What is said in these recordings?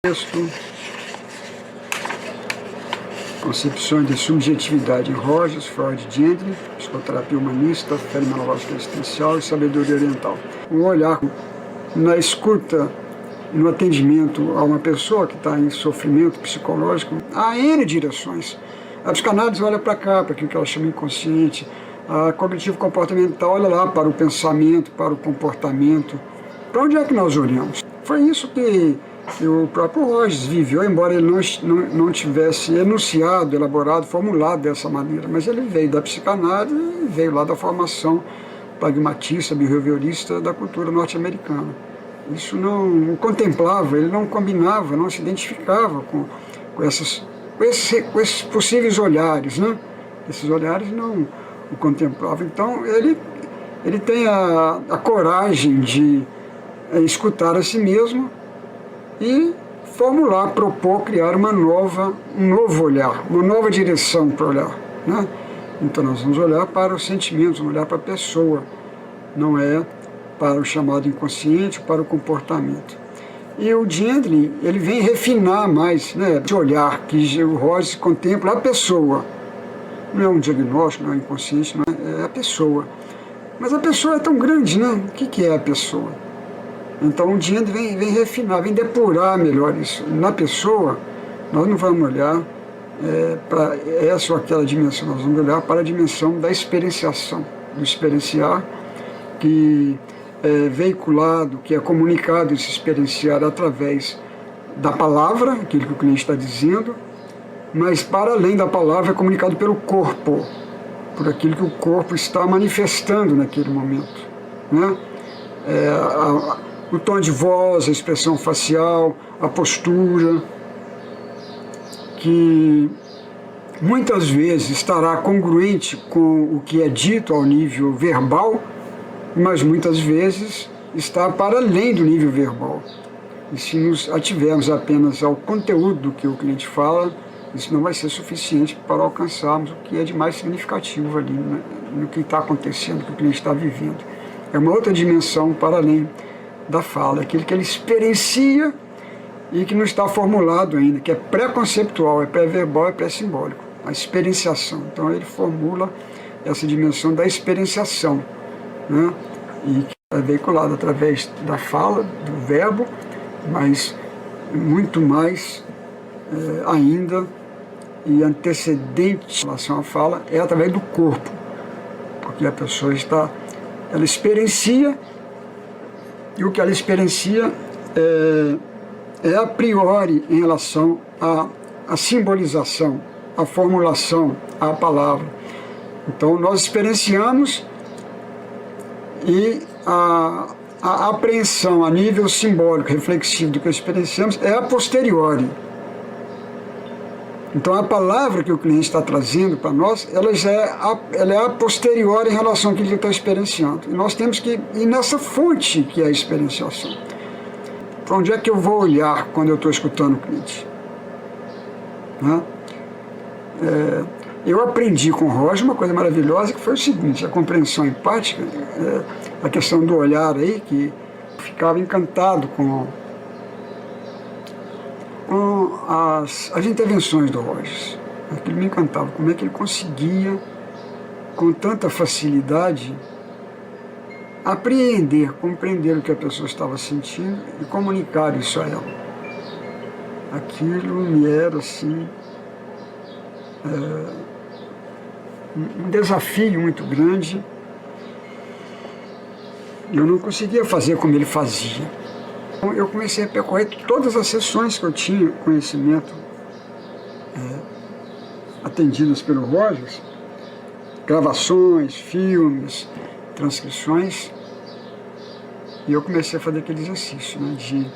Texto, Concepções de Subjetividade em Rogers, Freud, Gentry, Psicoterapia Humanista, Fenomenológica Existencial e Sabedoria Oriental. O olhar na escuta, no atendimento a uma pessoa que está em sofrimento psicológico, há N direções. A psicanálise olha para cá, para aquilo que ela chama inconsciente. A cognitivo comportamental olha lá para o pensamento, para o comportamento. Para onde é que nós olhamos? Foi isso que o próprio Rogers viveu, embora ele não tivesse enunciado, elaborado, formulado dessa maneira, mas ele veio da psicanálise e veio lá da formação pragmatista, behaviorista da cultura norte-americana. Isso não contemplava, ele não combinava, não se identificava com esses possíveis olhares, né? Esses olhares não o contemplavam. Então ele tem a coragem de escutar a si mesmo e formular, propor, criar um novo olhar, uma nova direção para olhar, né? Então nós vamos olhar para os sentimentos, vamos olhar para a pessoa, não é para o chamado inconsciente, para o comportamento. E o Gentry, ele vem refinar mais, né, de olhar, que o Rogers contempla a pessoa. Não é um diagnóstico, não é inconsciente, não é a pessoa. Mas a pessoa é tão grande, né? O que é a pessoa? Então o Gentry vem refinar, vem depurar melhor isso. Na pessoa, nós não vamos olhar para essa ou aquela dimensão, nós vamos olhar para a dimensão da experienciação, do experienciar, que é veiculado, que é comunicado e se experienciar através da palavra, aquilo que o cliente está dizendo, mas para além da palavra é comunicado pelo corpo, por aquilo que o corpo está manifestando naquele momento, né? O tom de voz, a expressão facial, a postura, que muitas vezes estará congruente com o que é dito ao nível verbal, mas muitas vezes está para além do nível verbal. E se nos ativermos apenas ao conteúdo do que o cliente fala, isso não vai ser suficiente para alcançarmos o que é de mais significativo ali, né, no que está acontecendo, no que o cliente está vivendo. É uma outra dimensão para além da fala, aquilo que ele experiencia e que não está formulado ainda, que é pré-conceptual, é pré-verbal, é pré-simbólico, a experienciação. Então ele formula essa dimensão da experienciação, né? E que é veiculado através da fala, do verbo, mas muito mais ainda e antecedente em relação à fala é através do corpo, porque a pessoa ela experiencia, e o que ela experiencia é a priori em relação à simbolização, à formulação, à palavra. Então nós experienciamos e a apreensão a nível simbólico, reflexivo do que experienciamos é a posteriori. Então a palavra que o cliente está trazendo para nós, ela é a posteriori em relação àquilo que ele está experienciando. E nós temos que ir nessa fonte que é a experienciação. Para onde é que eu vou olhar quando eu estou escutando o cliente? Né? Eu aprendi com o Rogers uma coisa maravilhosa, que foi o seguinte: a compreensão empática, a questão do olhar aí, que eu ficava encantado com as intervenções do Rogers. Aquilo me encantava, como é que ele conseguia, com tanta facilidade, apreender, compreender o que a pessoa estava sentindo e comunicar isso a ela. Aquilo me era, assim, um desafio muito grande. Eu não conseguia fazer como ele fazia. Então eu comecei a percorrer todas as sessões que eu tinha conhecimento atendidas pelo Rogers, gravações, filmes, transcrições, e eu comecei a fazer aquele exercício, né, de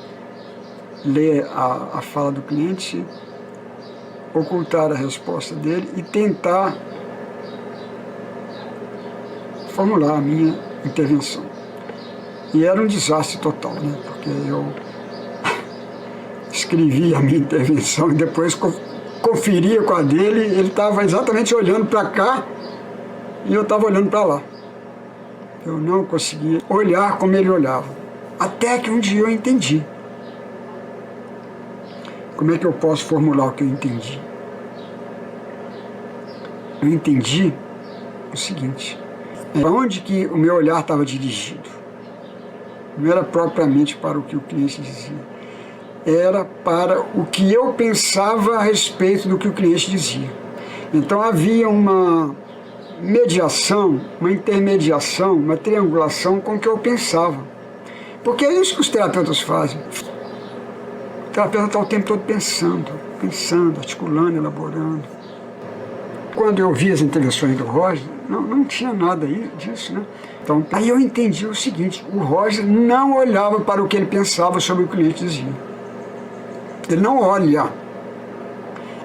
ler a fala do cliente, ocultar a resposta dele e tentar formular a minha intervenção. E era um desastre total, né, porque eu escrevi a minha intervenção e depois conferia com a dele, ele estava exatamente olhando para cá e eu estava olhando para lá. Eu não conseguia olhar como ele olhava. Até que um dia eu entendi. Como é que eu posso formular o que eu entendi? Eu entendi o seguinte: para onde que o meu olhar estava dirigido? Não era propriamente para o que o cliente dizia, era para o que eu pensava a respeito do que o cliente dizia. Então havia uma mediação, uma intermediação, uma triangulação com o que eu pensava. Porque é isso que os terapeutas fazem. O terapeuta está o tempo todo pensando, articulando, elaborando. Quando eu vi as intervenções do Roger, não tinha nada disso, né? Então, aí eu entendi o seguinte: o Roger não olhava para o que ele pensava sobre o que o cliente dizia. Ele não olha.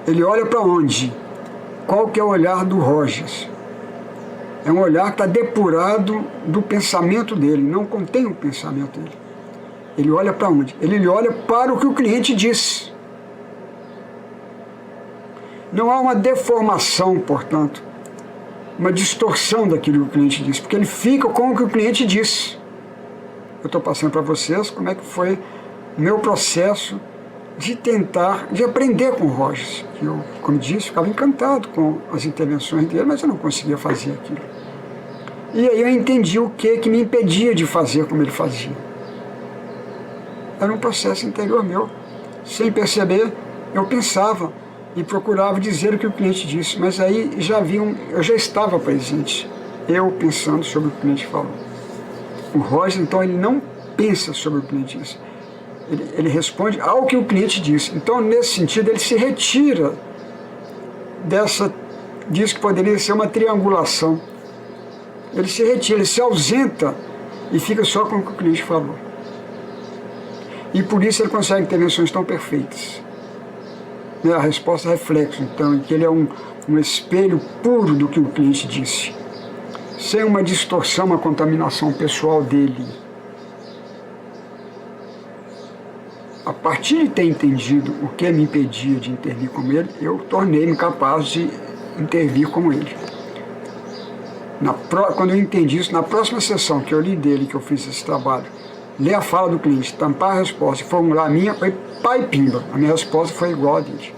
Ele olha para onde? Qual que é o olhar do Rogers? É um olhar que está depurado do pensamento dele, não contém o pensamento dele. Ele olha para onde? Ele olha para o que o cliente diz. Não há uma deformação, portanto, uma distorção daquilo que o cliente diz, porque ele fica com o que o cliente diz. Eu estou passando para vocês como é que foi o meu processo de aprender com o Rogers. Eu, como disse, ficava encantado com as intervenções dele, mas eu não conseguia fazer aquilo. E aí eu entendi o que me impedia de fazer como ele fazia. Era um processo interior meu. Sem perceber, eu pensava e procurava dizer o que o cliente disse, mas aí eu já estava presente, eu pensando sobre o que o cliente falou. O Rogers, então, ele não pensa sobre o que o cliente disse. Ele responde ao que o cliente disse. Então, nesse sentido, ele se retira disso que poderia ser uma triangulação. Ele se retira, ele se ausenta e fica só com o que o cliente falou. E por isso ele consegue intervenções tão perfeitas. A resposta é reflexo, então, em que ele é um espelho puro do que o cliente disse, sem uma distorção, uma contaminação pessoal dele. A partir de ter entendido o que me impedia de intervir como ele, eu tornei-me capaz de intervir como ele. Quando eu entendi isso, na próxima sessão que eu li dele, que eu fiz esse trabalho, ler a fala do cliente, tampar a resposta e formular a minha, foi pai pimba. A minha resposta foi igual a dele.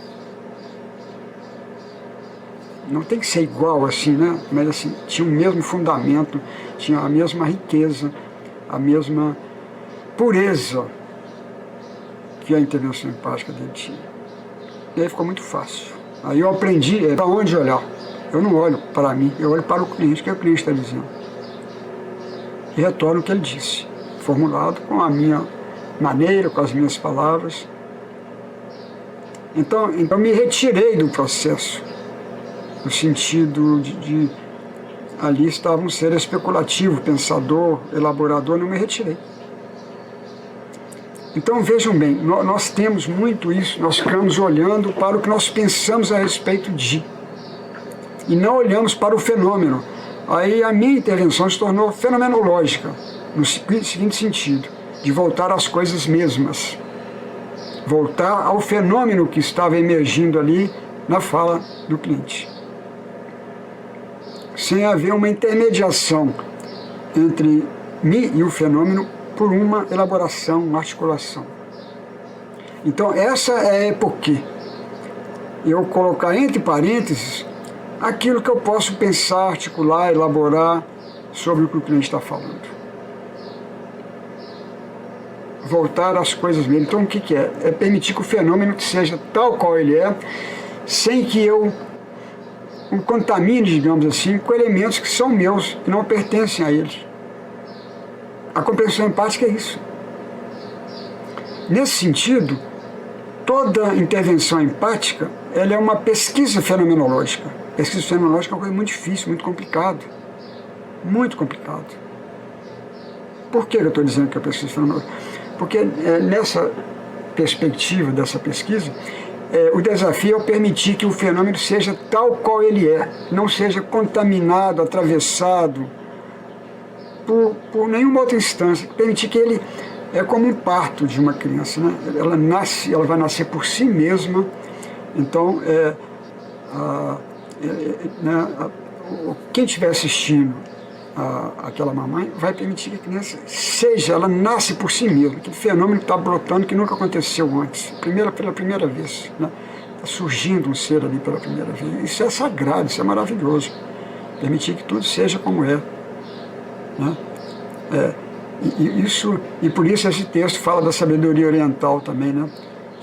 Não tem que ser igual assim, né? Mas assim, tinha o mesmo fundamento, tinha a mesma riqueza, a mesma pureza que a intervenção empática dele tinha. E aí ficou muito fácil. Aí eu aprendi para onde olhar. Eu não olho para mim, eu olho para o cliente, o que o cliente está dizendo. E retorno o que ele disse, formulado com a minha maneira, com as minhas palavras. Então me retirei do processo, no sentido de ali estava um ser especulativo, pensador, elaborador, não me retirei. Então vejam bem, nós temos muito isso, nós ficamos olhando para o que nós pensamos a respeito de, e não olhamos para o fenômeno. Aí a minha intervenção se tornou fenomenológica, no seguinte sentido, de voltar às coisas mesmas, voltar ao fenômeno que estava emergindo ali na fala do cliente, sem haver uma intermediação entre mim e o fenômeno por uma elaboração, uma articulação. Então essa é porque eu colocar entre parênteses aquilo que eu posso pensar, articular, elaborar sobre o que o cliente está falando. Voltar às coisas mesmo. Então o que é? É permitir que o fenômeno seja tal qual ele é, sem que eu o contamine, digamos assim, com elementos que são meus, que não pertencem a ele. A compreensão empática é isso. Nesse sentido, toda intervenção empática ela é uma pesquisa fenomenológica. Pesquisa fenomenológica é uma coisa muito difícil, muito complicada. Muito complicado. Por que eu estou dizendo que é pesquisa fenomenológica? Porque nessa perspectiva dessa pesquisa, o desafio é permitir que o fenômeno seja tal qual ele é, não seja contaminado, atravessado por nenhuma outra instância, permitir que ele é como um parto de uma criança, né? Ela vai nascer por si mesma. Então, quem estiver assistindo aquela mamãe, vai permitir que a criança seja, ela nasce por si mesma, aquele fenômeno está brotando que nunca aconteceu antes, pela primeira vez, né? Está surgindo um ser ali pela primeira vez. Isso é sagrado, isso é maravilhoso. Permitir que tudo seja como é, né? E por isso esse texto fala da sabedoria oriental também, né?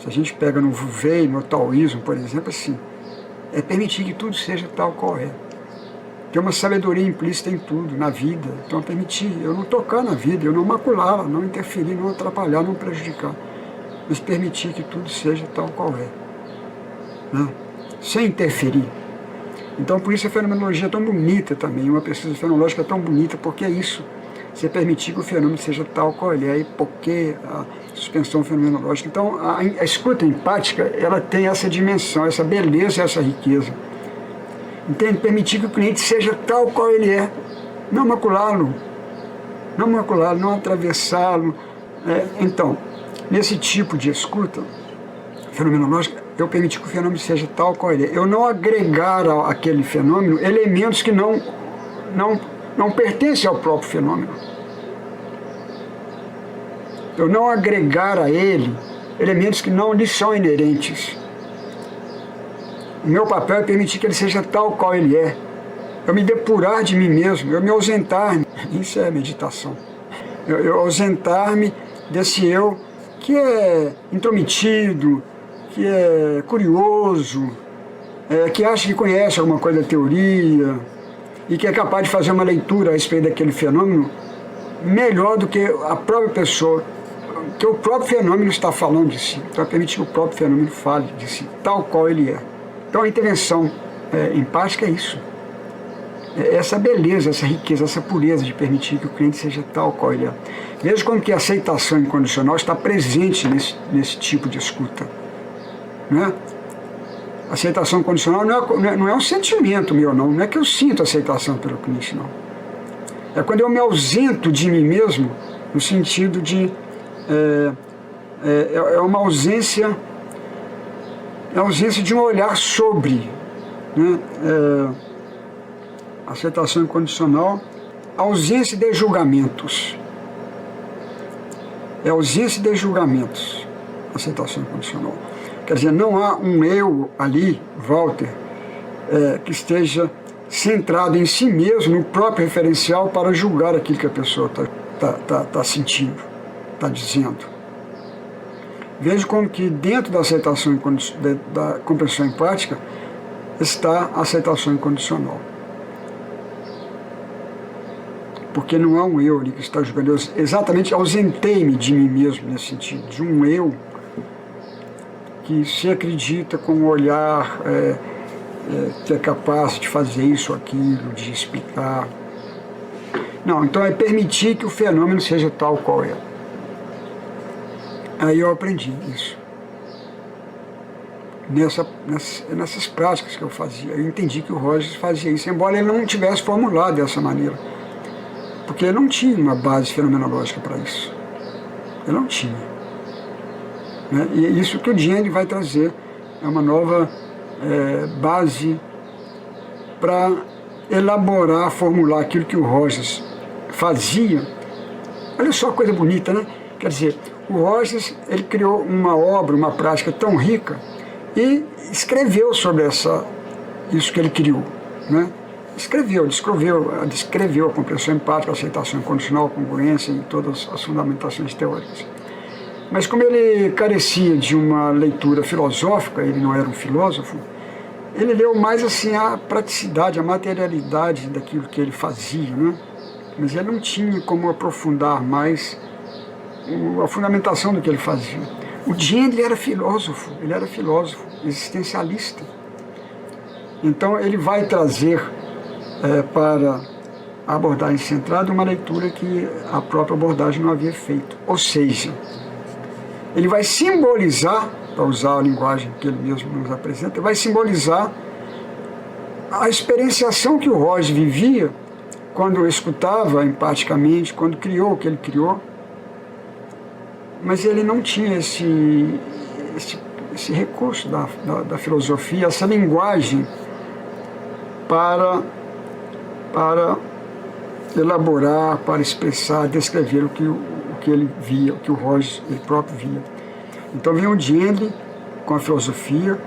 Se a gente pega no Wu Wei, no taoísmo, por exemplo, assim, é permitir que tudo seja tal qual é. Tem uma sabedoria implícita em tudo, na vida. Então é permitir, eu não tocar na vida, eu não maculá-la, não interferir, não atrapalhar, não prejudicar. Mas permitir que tudo seja tal qual é, né? Sem interferir. Então por isso a fenomenologia é tão bonita também, uma pesquisa fenomenológica é tão bonita, porque é isso. Você permitir que o fenômeno seja tal qual ele é, e porque a suspensão fenomenológica. Então a escuta empática, ela tem essa dimensão, essa beleza, essa riqueza. Entende? Permitir que o cliente seja tal qual ele é, não maculá-lo, não atravessá-lo. Então, nesse tipo de escuta fenomenológica, eu permitir que o fenômeno seja tal qual ele é. Eu não agregar àquele fenômeno elementos que não pertencem ao próprio fenômeno. Eu não agregar a ele elementos que não lhe são inerentes. O meu papel é permitir que ele seja tal qual ele é. Eu me depurar de mim mesmo, eu me ausentar. Isso é meditação. Eu ausentar-me desse eu que é intrometido, que é curioso, que acha que conhece alguma coisa da teoria e que é capaz de fazer uma leitura a respeito daquele fenômeno melhor do que a própria pessoa, que o próprio fenômeno está falando de si. Então é permitir que o próprio fenômeno fale de si, tal qual ele é. Então a intervenção empática é isso. Essa beleza, essa riqueza, essa pureza de permitir que o cliente seja tal qual ele é. Veja como que a aceitação incondicional está presente nesse tipo de escuta, né? Aceitação condicional não é um sentimento meu, não é que eu sinto aceitação pelo cliente, não. É quando eu me ausento de mim mesmo, no sentido de... é uma ausência... É a ausência de um olhar sobre, né? Aceitação incondicional, ausência de julgamentos. É ausência de julgamentos, aceitação incondicional. Quer dizer, não há um eu ali, Walter, que esteja centrado em si mesmo, no próprio referencial, para julgar aquilo que a pessoa está sentindo, está dizendo. Veja como que dentro da aceitação, da compreensão empática, está a aceitação incondicional. Porque não há um eu ali que está julgando. Eu exatamente ausentei-me de mim mesmo nesse sentido, de um eu que se acredita com um olhar que é capaz de fazer isso ou aquilo, de explicar. Não, então é permitir que o fenômeno seja tal qual é. Aí eu aprendi isso. Nessas práticas que eu fazia. Eu entendi que o Rogers fazia isso, embora ele não tivesse formulado dessa maneira. Porque ele não tinha uma base fenomenológica para isso. Ele não tinha. Né? E é isso que o Diane vai trazer, é uma nova base para elaborar, formular aquilo que o Rogers fazia. Olha só a coisa bonita, né? Quer dizer, o Rogers, ele criou uma obra, uma prática tão rica e escreveu sobre isso que ele criou, né? Descreveu a compreensão empática, a aceitação incondicional, a congruência e todas as fundamentações teóricas. Mas como ele carecia de uma leitura filosófica, ele não era um filósofo, ele leu mais assim a praticidade, a materialidade daquilo que ele fazia, né? Mas ele não tinha como aprofundar mais a fundamentação do que ele fazia. O Diane era filósofo, existencialista. Então ele vai trazer para a abordagem centrada uma leitura que a própria abordagem não havia feito. Ou seja, ele vai simbolizar, para usar a linguagem que ele mesmo nos apresenta, vai simbolizar a experienciação que o Rogers vivia quando escutava empaticamente, quando criou o que ele criou. Mas ele não tinha esse recurso da filosofia, essa linguagem para elaborar, para expressar, descrever o que ele via, o que o Rogers ele próprio via. Então vem o Diendley com a filosofia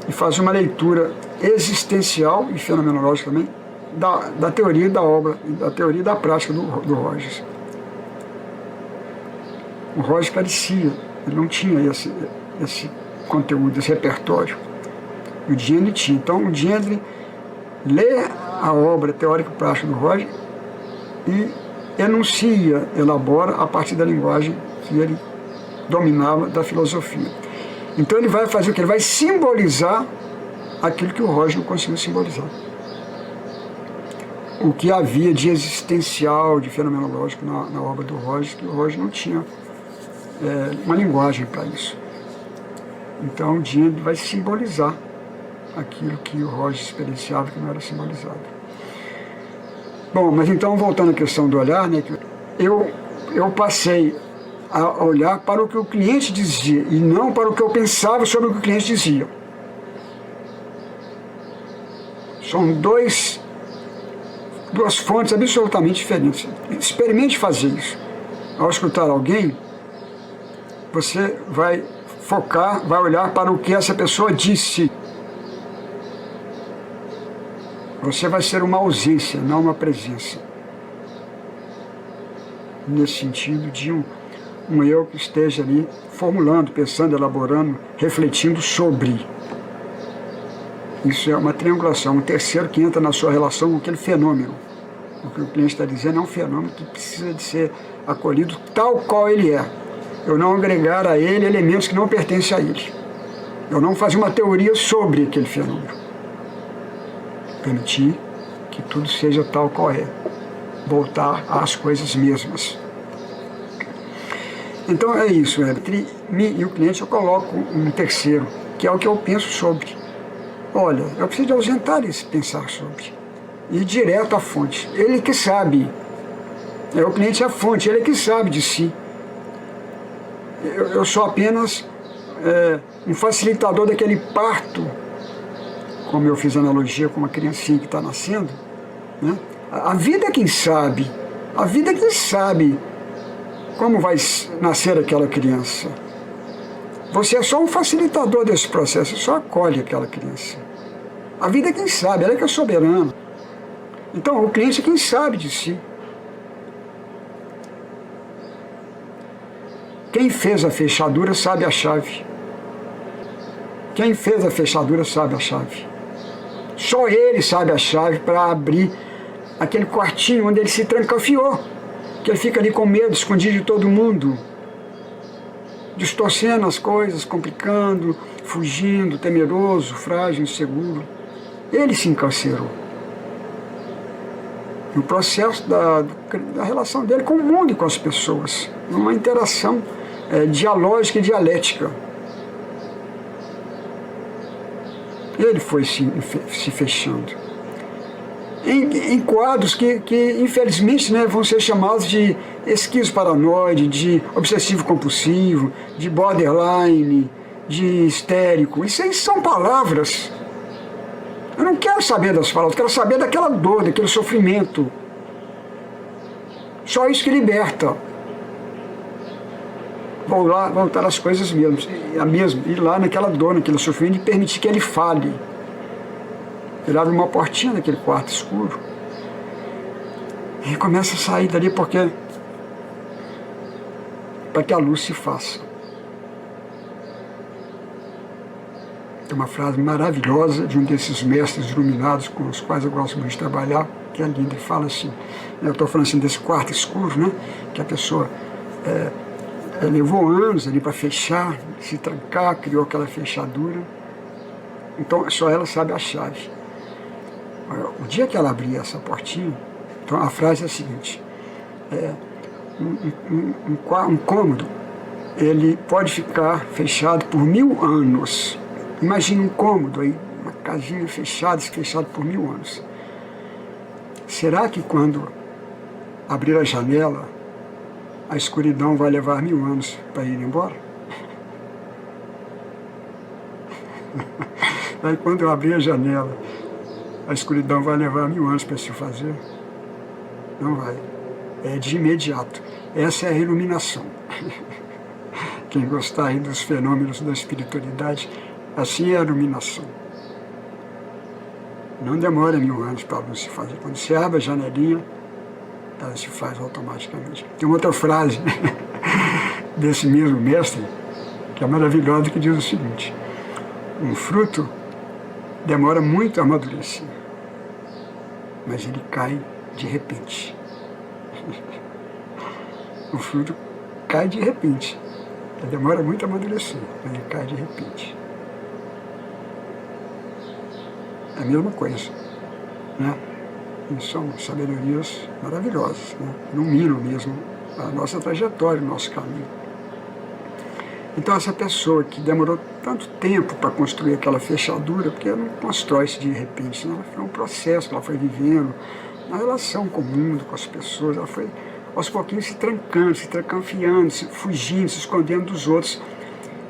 e faz uma leitura existencial e fenomenológica também da teoria da obra, da teoria da prática do Rogers. O Rogers carecia, ele não tinha esse conteúdo, esse repertório. O Diendley tinha. Então o Diendley lê a obra teórica e prática do Rogers e enuncia, elabora a partir da linguagem que ele dominava da filosofia. Então ele vai fazer o que? Ele vai simbolizar aquilo que o Rogers não conseguiu simbolizar. O que havia de existencial, de fenomenológico na obra do Rogers, que o Rogers não tinha uma linguagem para isso. Então o Diendley vai simbolizar aquilo que o Rogers experienciava que não era simbolizado. Bom, mas então voltando à questão do olhar, né, eu passei a olhar para o que o cliente dizia e não para o que eu pensava sobre o que o cliente dizia. São duas fontes absolutamente diferentes. Experimente fazer isso. Ao escutar alguém, você vai focar, vai olhar para o que essa pessoa disse. Você vai ser uma ausência, não uma presença. Nesse sentido de um eu que esteja ali formulando, pensando, elaborando, refletindo sobre. Isso é uma triangulação, um terceiro que entra na sua relação com aquele fenômeno. O que o cliente está dizendo é um fenômeno que precisa de ser acolhido tal qual ele é. Eu não agregar a ele elementos que não pertencem a ele. Eu não fazer uma teoria sobre aquele fenômeno. Permitir que tudo seja tal qual é. Voltar às coisas mesmas. Então é isso, entre mim e o cliente eu coloco um terceiro, que é o que eu penso sobre. Olha, eu preciso de ausentar esse pensar sobre. Ir direto à fonte. Ele que sabe. O cliente é a fonte, ele que sabe de si. Eu sou apenas um facilitador daquele parto, como eu fiz analogia com uma criancinha que está nascendo. Né? A vida é quem sabe. A vida é quem sabe como vai nascer aquela criança. Você é só um facilitador desse processo, você só acolhe aquela criança. A vida é quem sabe, ela é que é soberana. Então, o cliente é quem sabe de si. Quem fez a fechadura sabe a chave. Quem fez a fechadura sabe a chave. Só ele sabe a chave para abrir aquele quartinho onde ele se trancafiou. Que ele fica ali com medo, escondido de todo mundo, distorcendo as coisas, complicando, fugindo, temeroso, frágil, inseguro. Ele se encarcerou. No processo da relação dele com o mundo e com as pessoas, numa interação dialógica e dialética. Ele foi se fechando. Em quadros que infelizmente, né, vão ser chamados de esquizo paranoide, de obsessivo compulsivo, de borderline, de histérico. Isso aí são palavras. Eu não quero saber das palavras, eu quero saber daquela dor, daquele sofrimento. Só isso que liberta. Voltar às coisas mesmas, ir lá naquela dor, naquele sofrimento e permitir que ele fale. Ele abre uma portinha naquele quarto escuro e começa a sair dali para que a luz se faça. Tem uma frase maravilhosa de um desses mestres iluminados com os quais eu gosto muito de trabalhar, que é linda. Ele fala assim, eu estou falando assim desse quarto escuro, né, que a pessoa levou anos ali para fechar, se trancar, criou aquela fechadura. Então só ela sabe a chave. O dia que ela abrir essa portinha, então a frase é a seguinte, um cômodo, ele pode ficar fechado por 1000 anos. Imagina um cômodo aí, uma casinha fechada por 1000 anos. Será que quando abrir a janela, a escuridão vai levar 1000 anos para ir embora? Aí quando eu abrir a janela, a escuridão vai levar 1000 anos para se fazer. não vai. É de imediato. Essa é a iluminação. Quem gostar aí dos fenômenos da espiritualidade, assim é a iluminação. Não demora 1000 anos para a luz se fazer. Quando se abre a janelinha, ela se faz automaticamente. Tem uma outra frase desse mesmo mestre, que é maravilhosa, que diz o seguinte: um fruto demora muito a amadurecer, mas ele cai de repente. O fruto cai de repente. Ele demora muito a amadurecer, mas ele cai de repente. É a mesma coisa, né? E são sabedorias maravilhosas, né? Iluminam mesmo a nossa trajetória, o nosso caminho. Então essa pessoa que demorou tanto tempo para construir aquela fechadura, porque ela não constrói-se de repente, né? Foi um processo que ela foi vivendo, na relação com o mundo, com as pessoas, ela foi aos pouquinhos se trancando, se trancanfiando, se fugindo, se escondendo dos outros.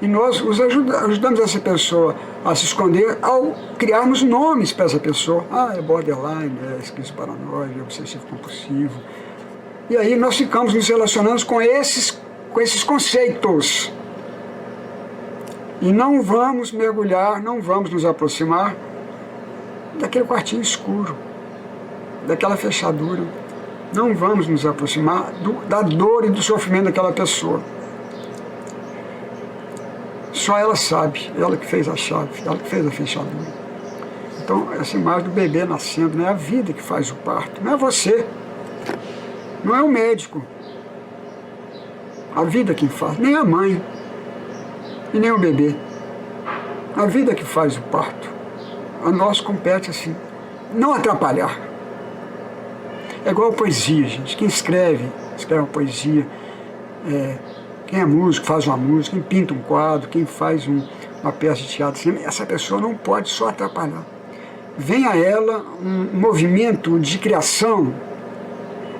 E nós ajudamos essa pessoa a se esconder ao criarmos nomes para essa pessoa. Ah, é borderline, é esquizofrenia paranoide, é obsessivo compulsivo. E aí nós ficamos nos relacionando com esses conceitos. E não vamos mergulhar, não vamos nos aproximar daquele quartinho escuro, daquela fechadura. Não vamos nos aproximar da dor e do sofrimento daquela pessoa. Só ela sabe, ela que fez a chave, ela que fez a fechadura. Então, essa imagem do bebê nascendo, não é a vida que faz o parto, não é você, não é o médico, a vida quem faz, nem a mãe, e nem o bebê. A vida que faz o parto. A nós compete assim, não atrapalhar. É igual a poesia, gente. Quem escreve uma poesia, quem é músico faz uma música, quem pinta um quadro, quem faz uma peça de teatro, essa pessoa não pode só atrapalhar. Vem a ela um movimento de criação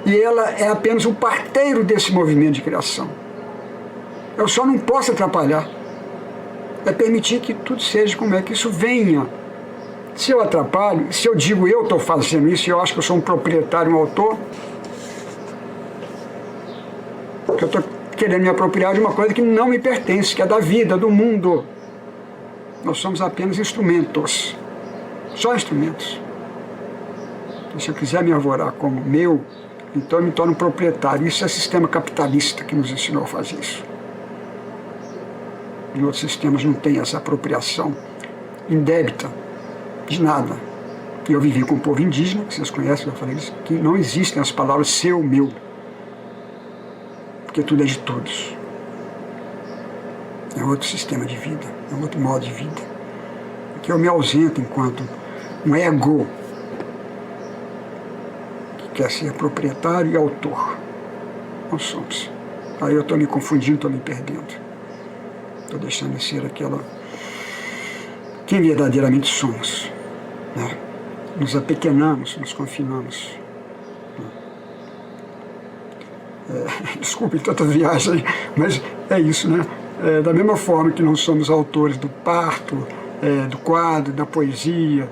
e ela é apenas o parteiro desse movimento de criação. Eu só não posso atrapalhar. É permitir que tudo seja como é, que isso venha. Se eu atrapalho, se eu digo eu estou fazendo isso, eu acho que eu sou um proprietário, um autor, que eu estou querendo me apropriar de uma coisa que não me pertence, que é da vida, do mundo. Nós somos apenas instrumentos, só instrumentos. E se eu quiser me arvorar como meu, então eu me torno proprietário. Isso é o sistema capitalista que nos ensinou a fazer isso. Em outros sistemas não tem essa apropriação indébita de nada. E eu vivi com o povo indígena, que vocês conhecem, eu falei isso, que não existem as palavras seu, meu, porque tudo é de todos. É outro sistema de vida, é outro modo de vida, que eu me ausento enquanto um ego que quer ser proprietário e autor. Não somos. Aí eu estou me confundindo, estou me perdendo, estou deixando de ser aquela quem verdadeiramente somos, né? Nos apequenamos, nos confinamos. Desculpe tanta viagem, mas é isso, né? Da mesma forma que não somos autores do parto, do quadro, da poesia,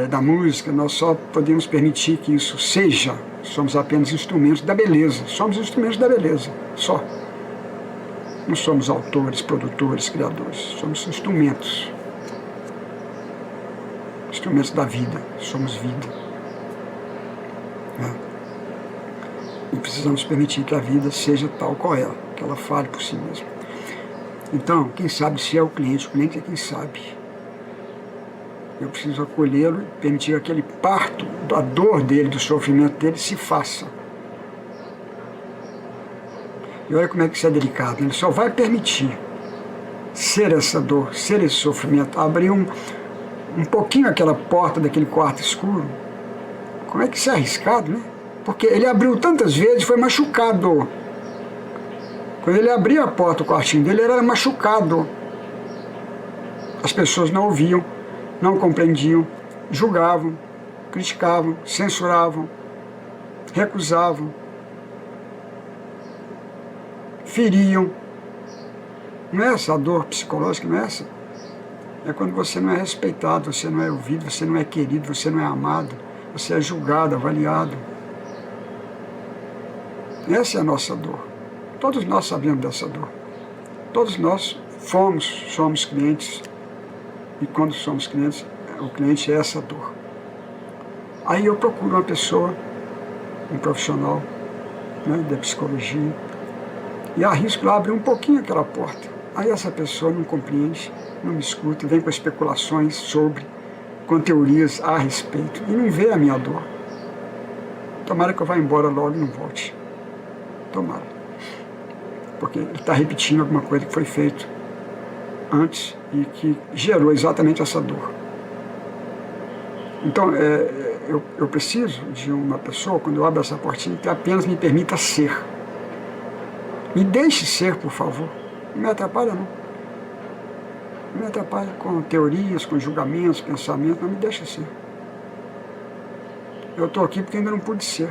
da música, nós só podemos permitir que isso seja. Somos apenas instrumentos da beleza. Somos instrumentos da beleza, só. Não somos autores, produtores, criadores. Somos instrumentos. Instrumentos da vida. Somos vida. E precisamos permitir que a vida seja tal qual é, que ela fale por si mesma. Então, quem sabe se é o cliente é quem sabe. Eu preciso acolhê-lo e permitir que aquele parto, da dor dele, do sofrimento dele, se faça. E olha como é que isso é delicado, ele só vai permitir ser essa dor, ser esse sofrimento, abrir um pouquinho aquela porta daquele quarto escuro. Como é que isso é arriscado, né? Porque ele abriu tantas vezes e foi machucado. Quando ele abria a porta do quartinho dele, ele era machucado. As pessoas não ouviam, não compreendiam, julgavam, criticavam, censuravam, recusavam, feriam. Não é essa a dor psicológica, não é essa? É quando você não é respeitado, você não é ouvido, você não é querido, você não é amado, você é julgado, avaliado. Essa é a nossa dor. Todos nós sabemos dessa dor. Todos nós somos clientes, e quando somos clientes, o cliente é essa dor. Aí eu procuro uma pessoa, um profissional, né, da psicologia, e arrisco lá abrir um pouquinho aquela porta. Aí essa pessoa não compreende, não me escuta, vem com especulações sobre, com teorias a respeito, e não vê a minha dor. Tomara que eu vá embora logo e não volte. Tomara. Porque ele está repetindo alguma coisa que foi feito antes e que gerou exatamente essa dor. Então, eu preciso de uma pessoa, quando eu abro essa portinha, que apenas me permita ser. Me deixe ser, por favor. Não me atrapalha, não. Não me atrapalha com teorias, com julgamentos, pensamentos, não me deixa ser. Eu estou aqui porque ainda não pude ser.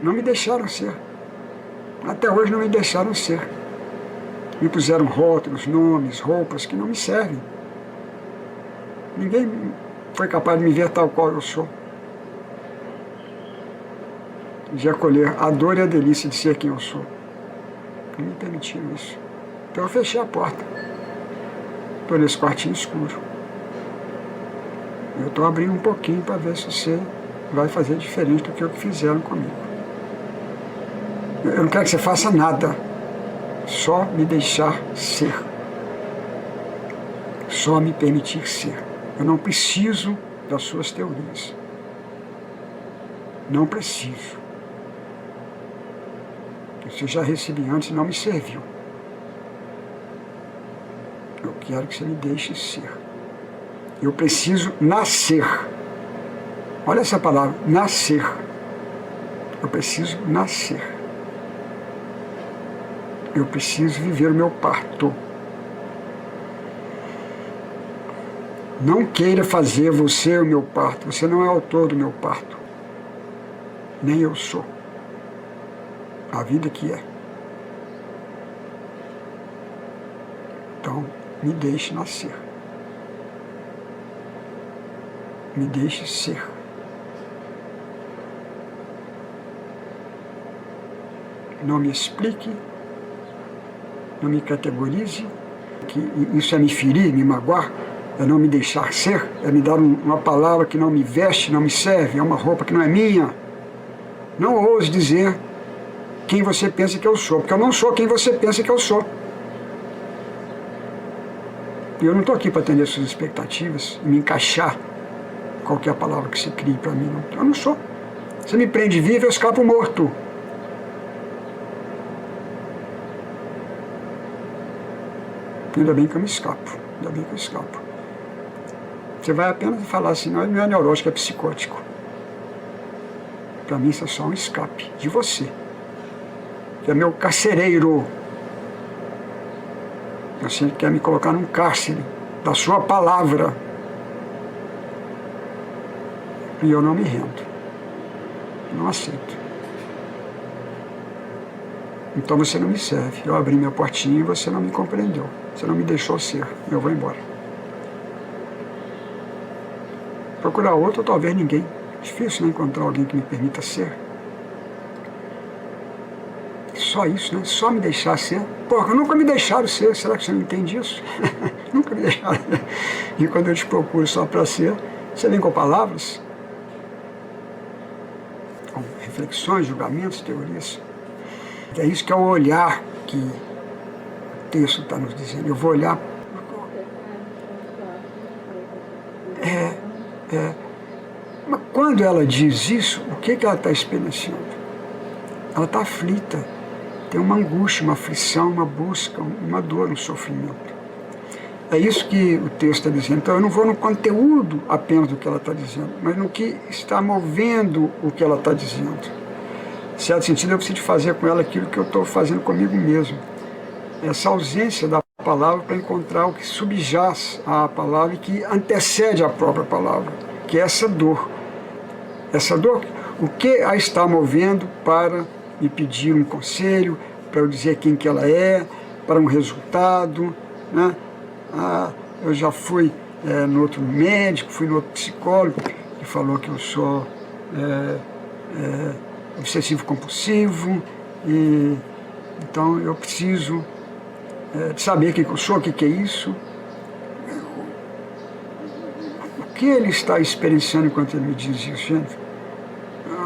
Não me deixaram ser. Até hoje não me deixaram ser. Me puseram rótulos, nomes, roupas que não me servem. Ninguém foi capaz de me ver tal qual eu sou. De acolher a dor e a delícia de ser quem eu sou. Não me permitiram isso. Então eu fechei a porta. Estou nesse quartinho escuro. Eu estou abrindo um pouquinho para ver se você vai fazer diferente do que o que fizeram comigo. Eu não quero que você faça nada. Só me deixar ser. Só me permitir ser. Eu não preciso das suas teorias. Não preciso. Você já recebi antes e não me serviu. Eu quero que você me deixe ser. Eu preciso nascer. Olha essa palavra, nascer. Eu preciso nascer. Eu preciso viver o meu parto. Não queira fazer você o meu parto. Você não é autor do meu parto. Nem eu sou. A vida que é. Então, me deixe nascer. Me deixe ser. Não me explique, não me categorize, que isso é me ferir, me magoar, é não me deixar ser, é me dar uma palavra que não me veste, não me serve, é uma roupa que não é minha. Não ouse dizer quem você pensa que eu sou, porque eu não sou quem você pensa que eu sou. E eu não estou aqui para atender suas expectativas e me encaixar qualquer palavra que se crie para mim. Não. Eu não sou. Você me prende vivo, eu escapo morto. Ainda bem que eu me escapo. Ainda bem que eu escapo. Você vai apenas falar assim, não, ele não é neurótico, é psicótico. Para mim isso é só um escape de você. Que é meu carcereiro. Você quer me colocar num cárcere da sua palavra. E eu não me rendo. Não aceito. Então você não me serve. Eu abri minha portinha e você não me compreendeu. Você não me deixou ser. Eu vou embora. Procurar outro ou talvez ninguém. Difícil, né, encontrar alguém que me permita ser. Só isso, né? Só me deixar ser. Porra, nunca me deixaram ser. Será que você não entende isso? Nunca me deixaram. E quando eu te procuro só para ser, você vem com palavras, com reflexões, julgamentos, teorias. É isso que é o olhar que o texto está nos dizendo. Eu vou olhar. Mas quando ela diz isso, o que ela está experienciando? Ela está aflita. Tem uma angústia, uma aflição, uma busca, uma dor, um sofrimento. É isso que o texto está dizendo. Então eu não vou no conteúdo apenas do que ela está dizendo, mas no que está movendo o que ela está dizendo. Em certo sentido, eu preciso fazer com ela aquilo que eu estou fazendo comigo mesmo. Essa ausência da palavra para encontrar o que subjaz à palavra e que antecede a própria palavra, que é essa dor. Essa dor, o que a está movendo para me pedir um conselho, para eu dizer quem que ela é, para um resultado, né? Eu já fui no outro médico, fui no outro psicólogo, que falou que eu sou obsessivo compulsivo, E então eu preciso de saber quem eu sou, o que é isso, o que ele está experienciando enquanto ele me diz isso, gente.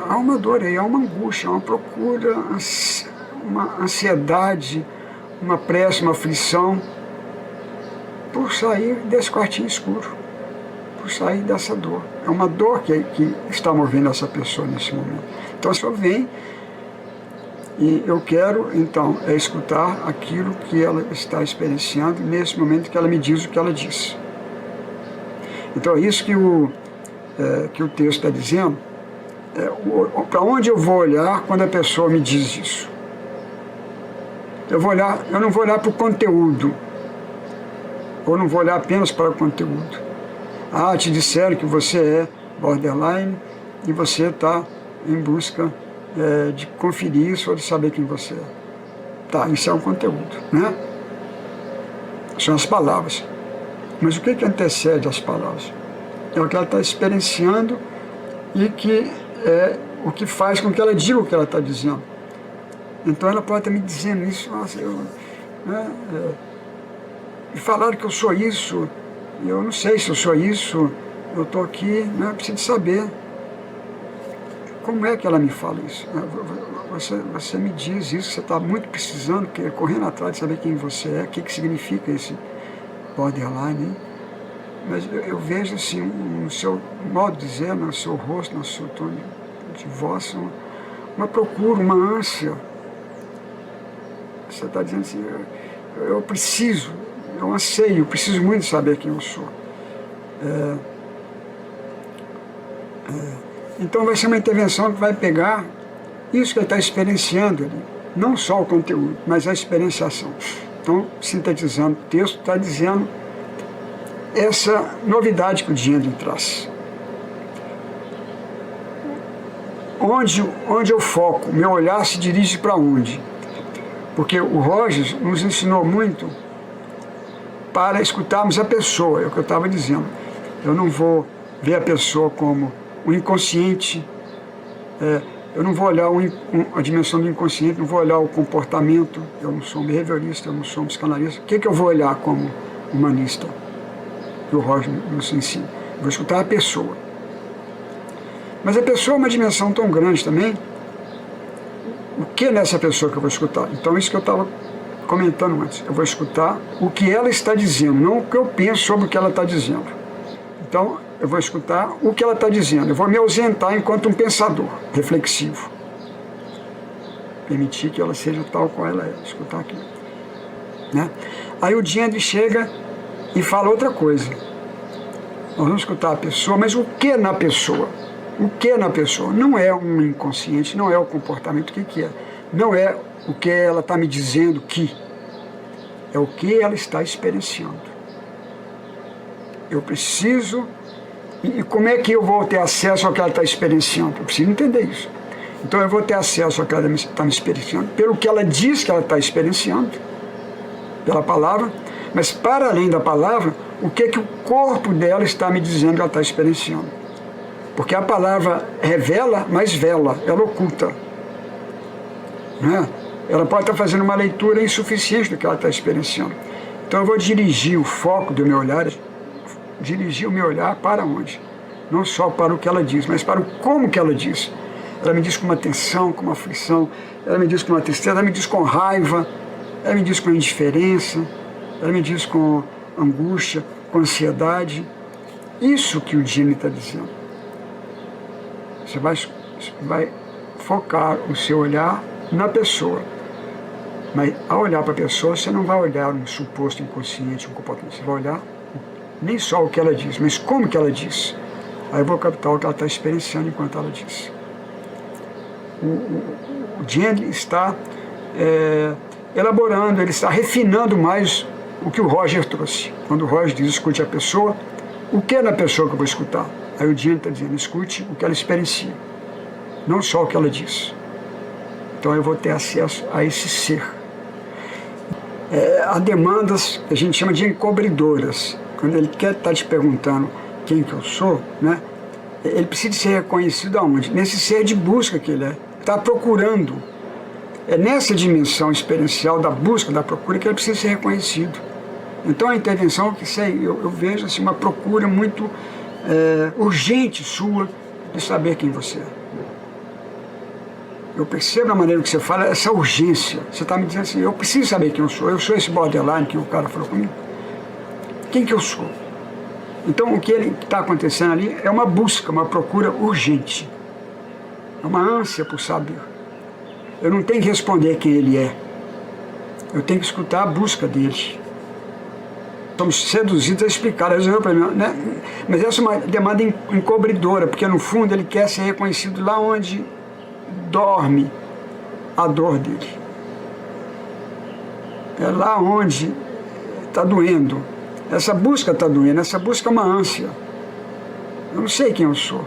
Há uma dor aí, há uma angústia, há uma procura, uma ansiedade, uma pressa, uma aflição por sair desse quartinho escuro, por sair dessa dor. É uma dor que está movendo essa pessoa nesse momento. Então a pessoa vem e eu quero, então, escutar aquilo que ela está experienciando nesse momento que ela me diz o que ela diz. Então é isso que o texto está dizendo. Para onde eu vou olhar quando a pessoa me diz isso? Eu não vou olhar para o conteúdo, ou não vou olhar apenas para o conteúdo. Ah, te disseram que você é borderline e você está em busca de conferir isso ou de saber quem você é. Tá, isso é um conteúdo, né? São as palavras. Mas o que antecede as palavras? É o que ela está experienciando e que é o que faz com que ela diga o que ela está dizendo. Então ela pode estar me dizendo isso, nossa, e falaram que eu sou isso, eu não sei se eu sou isso, eu estou aqui, né, eu preciso saber. Como é que ela me fala isso? Você me diz isso, você está muito precisando, correndo atrás de saber quem você é, o que significa esse borderline, hein? Mas eu vejo assim, no seu modo de dizer, no seu rosto, no seu tom de voz, uma procura, uma ânsia. Você está dizendo assim, eu preciso, eu anseio, eu preciso muito saber quem eu sou. Então vai ser uma intervenção que vai pegar isso que ele está experienciando ali, não só o conteúdo, mas a experienciação. Então, sintetizando, o texto está dizendo essa novidade que o Diendlin traz. Onde eu foco, meu olhar se dirige para onde? Porque o Rogers nos ensinou muito para escutarmos a pessoa, é o que eu estava dizendo. Eu não vou ver a pessoa como o inconsciente, eu não vou olhar a dimensão do inconsciente, não vou olhar o comportamento, eu não sou um behaviorista, eu não sou um psicanalista. O que eu vou olhar como humanista? Que o Rogers nos ensina. Eu vou escutar a pessoa. Mas a pessoa é uma dimensão tão grande também. O que é nessa pessoa que eu vou escutar? Então, isso que eu estava comentando antes. Eu vou escutar o que ela está dizendo, não o que eu penso sobre o que ela está dizendo. Então, eu vou escutar o que ela está dizendo. Eu vou me ausentar enquanto um pensador reflexivo. Permitir que ela seja tal qual ela é. Escutar aquilo. Né? Aí o Diendlin chega e fala outra coisa. Nós vamos escutar a pessoa, mas o que na pessoa? O que na pessoa? Não é um inconsciente, não é o comportamento, o que é? Não é o que ela está me dizendo que, é o que ela está experienciando. Eu preciso, e como é que eu vou ter acesso ao que ela está experienciando? Eu preciso entender isso. Então eu vou ter acesso ao que ela está me experienciando, pelo que ela diz que ela está experienciando, pela palavra, mas para além da palavra, o que o corpo dela está me dizendo que ela está experienciando. Porque a palavra revela, mas vela, ela oculta. Né? Ela pode estar fazendo uma leitura insuficiente do que ela está experienciando. Então eu vou dirigir o foco do meu olhar, dirigir o meu olhar para onde? Não só para o que ela diz, mas para o como que ela diz. Ela me diz com uma tensão, com uma aflição, ela me diz com uma tristeza, ela me diz com raiva, ela me diz com indiferença, ela me diz com angústia, com ansiedade. Isso que o Diendlin está dizendo. Você vai focar o seu olhar na pessoa. Mas ao olhar para a pessoa, você não vai olhar um suposto inconsciente, um comportamento. Você vai olhar nem só o que ela diz, mas como que ela diz. Aí eu vou captar o que ela está experienciando enquanto ela diz. O Diendlin está elaborando, ele está refinando mais o que o Roger trouxe. Quando o Roger diz, escute a pessoa, o que é na pessoa que eu vou escutar? Aí o Diendlin está dizendo, escute o que ela experiencia, não só o que ela diz. Então eu vou ter acesso a esse ser. Há demandas que a gente chama de encobridoras. Quando ele quer estar te perguntando quem que eu sou, né, ele precisa ser reconhecido aonde? Nesse ser de busca que ele é. Está procurando É nessa dimensão experiencial da busca, da procura, que ele precisa ser reconhecido. Então a intervenção, que eu vejo assim, uma procura muito urgente sua de saber quem você é. Eu percebo na maneira que você fala essa urgência. Você está me dizendo assim, eu preciso saber quem eu sou esse borderline que o cara falou comigo. Quem que eu sou? Então o que está acontecendo ali é uma busca, uma procura urgente. É uma ânsia por saber. Eu não tenho que responder quem ele é. Eu tenho que escutar a busca dele. Somos seduzidos a explicar, a resolver o problema, né? Mas essa é uma demanda encobridora, porque no fundo ele quer ser reconhecido lá onde dorme a dor dele. É lá onde está doendo. Essa busca está doendo, essa busca é uma ânsia. Eu não sei quem eu sou.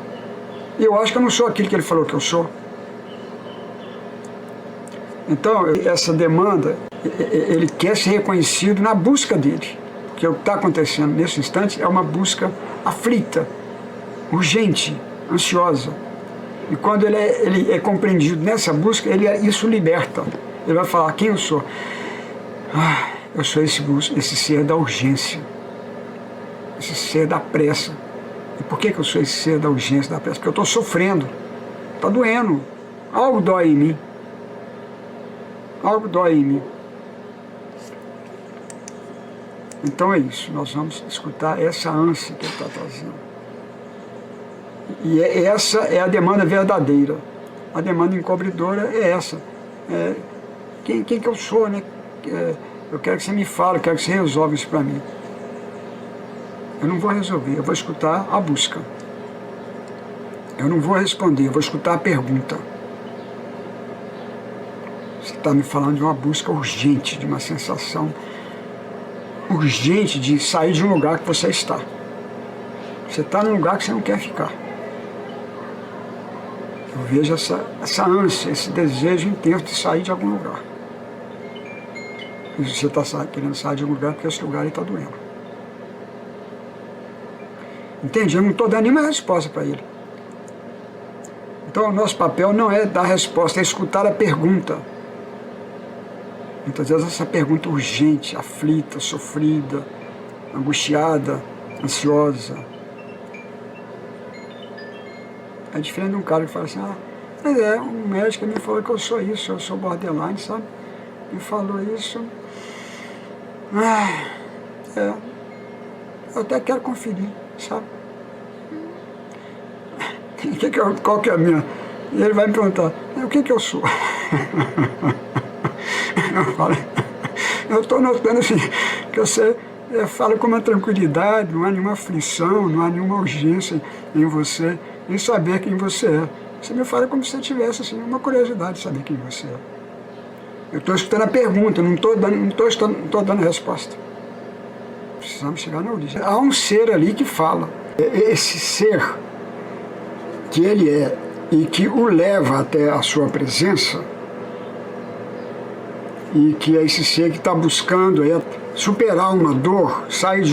Eu acho que eu não sou aquilo que ele falou que eu sou. Então, essa demanda, ele quer ser reconhecido na busca dele. Porque o que está acontecendo nesse instante é uma busca aflita, urgente, ansiosa. E quando ele é compreendido nessa busca, isso liberta. Ele vai falar, quem eu sou? Eu sou esse ser da urgência, esse ser da pressa. E por que eu sou esse ser da urgência, da pressa? Porque eu estou sofrendo, está doendo, algo dói em mim. Algo dói em mim. Então é isso, nós vamos escutar essa ânsia que ele está trazendo. E essa é a demanda verdadeira. A demanda encobridora é essa. Quem que eu sou, né? Eu quero que você me fale, eu quero que você resolva isso para mim. Eu não vou resolver, eu vou escutar a busca. Eu não vou responder, eu vou escutar a pergunta. Você está me falando de uma busca urgente, de uma sensação urgente de sair de um lugar que você está. Você está num lugar que você não quer ficar. Eu vejo essa ânsia, esse desejo intenso de sair de algum lugar. E você está querendo sair de algum lugar porque esse lugar está doendo. Entende? Eu não estou dando nenhuma resposta para ele. Então o nosso papel não é dar resposta, é escutar a pergunta. Muitas vezes essa pergunta urgente, aflita, sofrida, angustiada, ansiosa. É diferente de um cara que fala assim, um médico me falou que eu sou isso, eu sou borderline, sabe? Me falou isso. Eu até quero conferir, sabe? Qual que é a minha? E ele vai me perguntar, o que eu sou? Eu falo, eu estou notando assim, que você fala com uma tranquilidade, não há nenhuma aflição, não há nenhuma urgência em você, em saber quem você é. Você me fala como se você tivesse assim, uma curiosidade de saber quem você é. Eu estou escutando a pergunta, não estou dando resposta. Precisamos chegar na origem. Há um ser ali que fala. Esse ser que ele é e que o leva até a sua presença, e que é esse ser que está buscando superar uma dor, sair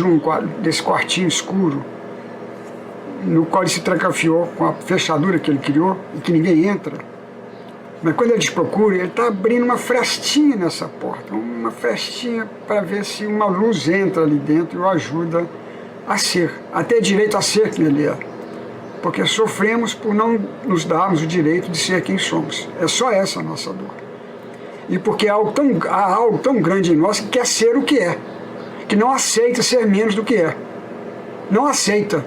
desse quartinho escuro, no qual ele se trancafiou com a fechadura que ele criou e que ninguém entra. Mas quando ele te procura, ele está abrindo uma frestinha nessa porta, uma frestinha para ver se uma luz entra ali dentro e o ajuda a ser, a ter direito a ser quem ele é. Porque sofremos por não nos darmos o direito de ser quem somos. É só essa a nossa dor. E porque há algo tão grande em nós que quer ser o que é, que não aceita ser menos do que é. Não aceita.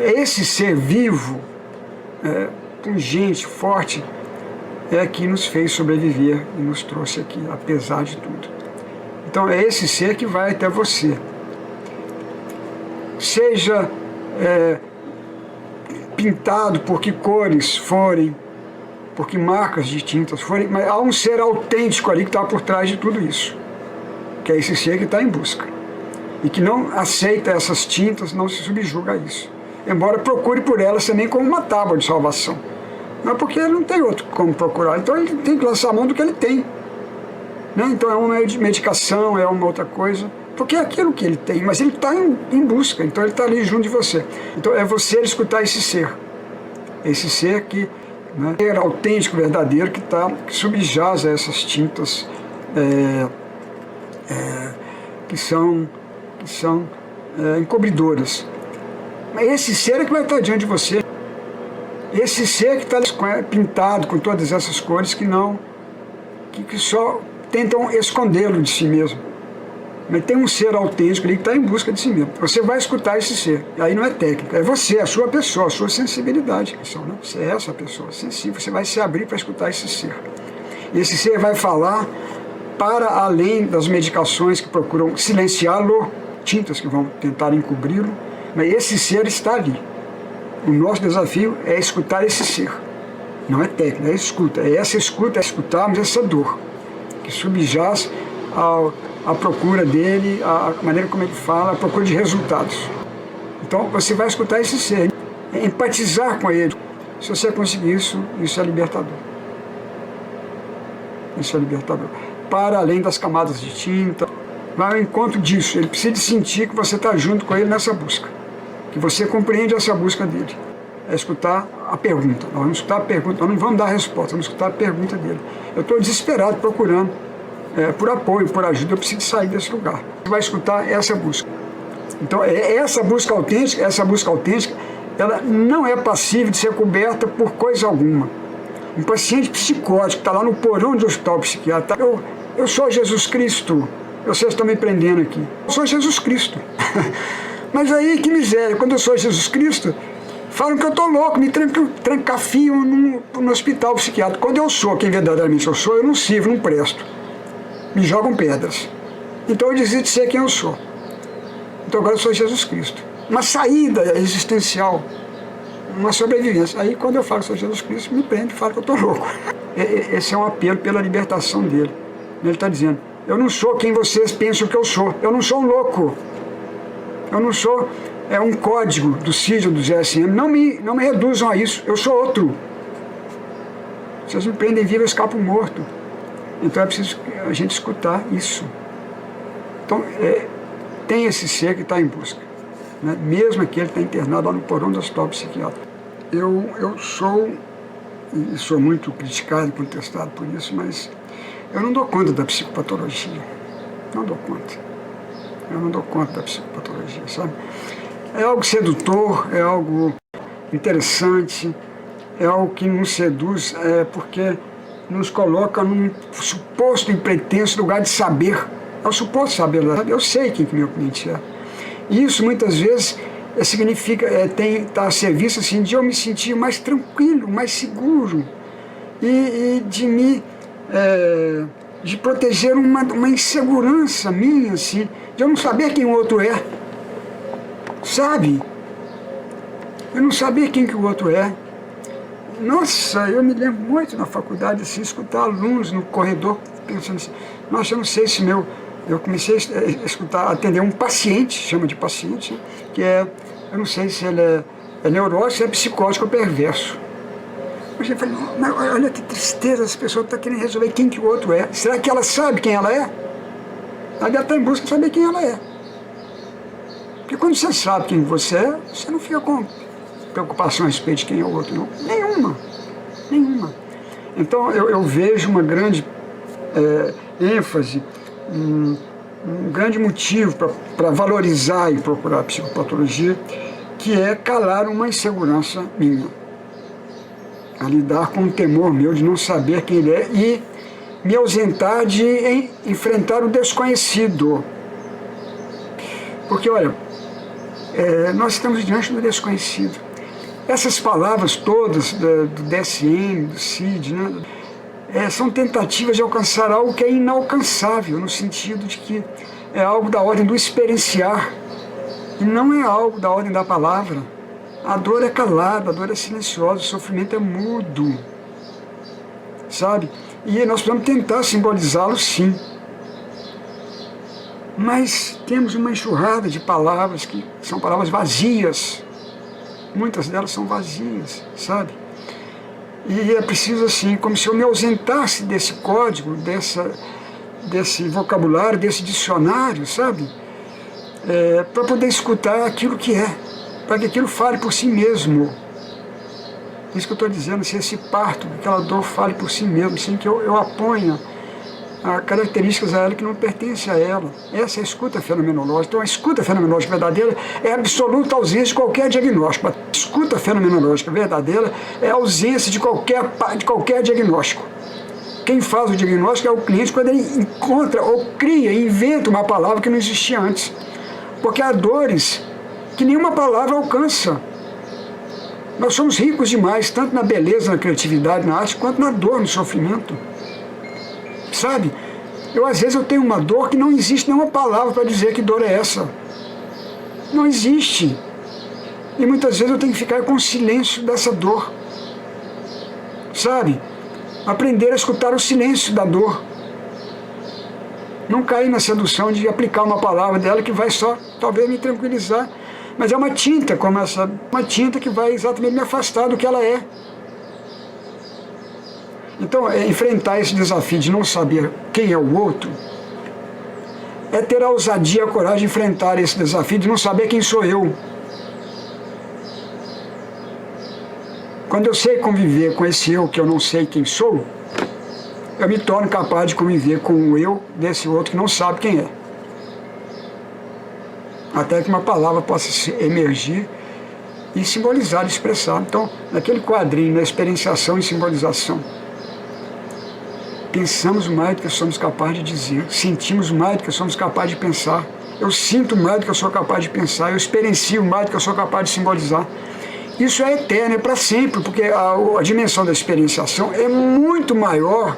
Esse ser vivo, pungente, forte, é que nos fez sobreviver e nos trouxe aqui, apesar de tudo. Então é esse ser que vai até você. Seja pintado por que cores forem, por que marcas distintas forem, mas há um ser autêntico ali que está por trás de tudo isso, que é esse ser que está em busca e que não aceita essas tintas, não se subjuga a isso, embora procure por elas também como uma tábua de salvação, não é porque ele não tem outro como procurar, então ele tem que lançar a mão do que ele tem, né? Então é uma medicação, é uma outra coisa, porque é aquilo que ele tem, mas ele está em busca, então ele está ali junto de você. Então é você escutar esse ser que né? Ser autêntico, verdadeiro, que subjaz a essas tintas que são encobridoras. Mas esse ser é que vai estar diante de você. Esse ser que está pintado com todas essas cores que só tentam escondê-lo de si mesmo. Mas tem um ser autêntico ali que está em busca de si mesmo. Você vai escutar esse ser. E aí não é técnica, é você, a sua pessoa, a sua sensibilidade. Você é essa pessoa sensível, você vai se abrir para escutar esse ser. E esse ser vai falar para além das medicações que procuram silenciá-lo, tintas que vão tentar encobri-lo, mas esse ser está ali. O nosso desafio é escutar esse ser. Não é técnica, é escuta. É essa escuta, é escutarmos essa dor que subjaz a procura dele, a maneira como ele fala, a procura de resultados. Então você vai escutar esse ser, empatizar com ele. Se você conseguir isso, isso é libertador. Isso é libertador. Para além das camadas de tinta, vai ao encontro disso. Ele precisa sentir que você está junto com ele nessa busca, que você compreende essa busca dele. É escutar a pergunta. Nós vamos escutar a pergunta, nós não vamos dar a resposta, vamos escutar a pergunta dele. Eu estou desesperado procurando por apoio, por ajuda, eu preciso sair desse lugar. Você vai escutar essa busca. Então, essa busca autêntica, ela não é passível de ser coberta por coisa alguma. Um paciente psicótico que está lá no porão de hospital psiquiátrico, eu sou Jesus Cristo, vocês estão me prendendo aqui. Eu sou Jesus Cristo. Mas aí, que miséria, quando eu sou Jesus Cristo, falam que eu estou louco, me trancafio no hospital psiquiátrico. Quando eu sou quem verdadeiramente eu sou, eu não sirvo, não presto. Me jogam pedras. Então eu desisto de ser quem eu sou. Então agora eu sou Jesus Cristo. Uma saída existencial, uma sobrevivência. Aí quando eu falo que sou Jesus Cristo, me prende e fala que eu estou louco. Esse é um apelo pela libertação dele. Ele está dizendo, eu não sou quem vocês pensam que eu sou. Eu não sou um louco. Eu não sou um código do CID ou do GSM. Não me reduzam a isso. Eu sou outro. Vocês me prendem vivo, eu escapo morto. Então é preciso a gente escutar isso. Então, tem esse ser que está em busca, né? Mesmo aquele que está internado lá no porão do hospital psiquiátrico. Eu sou muito criticado e contestado por isso, mas eu não dou conta da psicopatologia. Não dou conta. Eu não dou conta da psicopatologia, sabe? É algo sedutor, é algo interessante, é algo que nos seduz, porque nos coloca num suposto e pretenso lugar de saber. É o suposto saber, eu sei quem que meu cliente é. E isso muitas vezes significa, está a serviço assim, de eu me sentir mais tranquilo, mais seguro, e de proteger uma insegurança minha, assim, de eu não saber quem o outro é, sabe? Eu não saber quem que o outro é. Nossa, eu me lembro muito na faculdade, assim, escutar alunos no corredor, pensando assim, nossa, eu não sei se eu comecei a escutar, atender um paciente, chama de paciente, que eu não sei se ele é neurótico, se é psicótico ou perverso. Eu falei, mas olha que tristeza, as pessoas estão querendo resolver quem que o outro é. Será que ela sabe quem ela é? Ela deve estar em busca de saber quem ela é. Porque quando você sabe quem você é, você não fica com preocupação a respeito de quem é o outro, não. Nenhuma. Então eu vejo uma grande ênfase, um grande motivo para valorizar e procurar a psicopatologia, que é calar uma insegurança minha, a lidar com o temor meu de não saber quem ele é e me ausentar de enfrentar o desconhecido. Porque, olha, nós estamos diante do desconhecido. Essas palavras todas do DSM, do CID, né, são tentativas de alcançar algo que é inalcançável, no sentido de que é algo da ordem do experienciar, e não é algo da ordem da palavra. A dor é calada, a dor é silenciosa, o sofrimento é mudo, sabe? E nós precisamos tentar simbolizá-lo, sim. Mas temos uma enxurrada de palavras que são palavras vazias. Muitas delas são vazias, sabe? E é preciso, assim, como se eu me ausentasse desse código, desse vocabulário, desse dicionário, sabe? Para poder escutar aquilo que é, para que aquilo fale por si mesmo. Isso que eu estou dizendo, se esse parto, aquela dor fale por si mesmo, sem que eu aponha características a ela que não pertencem a ela. Essa é a escuta fenomenológica. Então a escuta fenomenológica verdadeira é a absoluta ausência de qualquer diagnóstico. A escuta fenomenológica verdadeira é a ausência de qualquer diagnóstico. Quem faz o diagnóstico é o cliente quando ele encontra ou cria, inventa uma palavra que não existia antes. Porque há dores que nenhuma palavra alcança. Nós somos ricos demais, tanto na beleza, na criatividade, na arte, quanto na dor, no sofrimento. Sabe? Às vezes eu tenho uma dor que não existe nenhuma palavra para dizer que dor é essa. Não existe. E muitas vezes eu tenho que ficar com o silêncio dessa dor. Sabe? Aprender a escutar o silêncio da dor. Não cair na sedução de aplicar uma palavra dela que vai só, talvez, me tranquilizar. Mas é uma tinta, uma tinta que vai exatamente me afastar do que ela é. Então, enfrentar esse desafio de não saber quem é o outro, é ter a ousadia e a coragem de enfrentar esse desafio de não saber quem sou eu. Quando eu sei conviver com esse eu que eu não sei quem sou, eu me torno capaz de conviver com o eu desse outro que não sabe quem é. Até que uma palavra possa emergir e simbolizar, expressar. Então, naquele quadrinho, na experienciação e simbolização, pensamos mais do que somos capazes de dizer, sentimos mais do que somos capazes de pensar, eu sinto mais do que eu sou capaz de pensar, eu experiencio mais do que eu sou capaz de simbolizar. Isso é eterno, é para sempre, porque a dimensão da experienciação é muito maior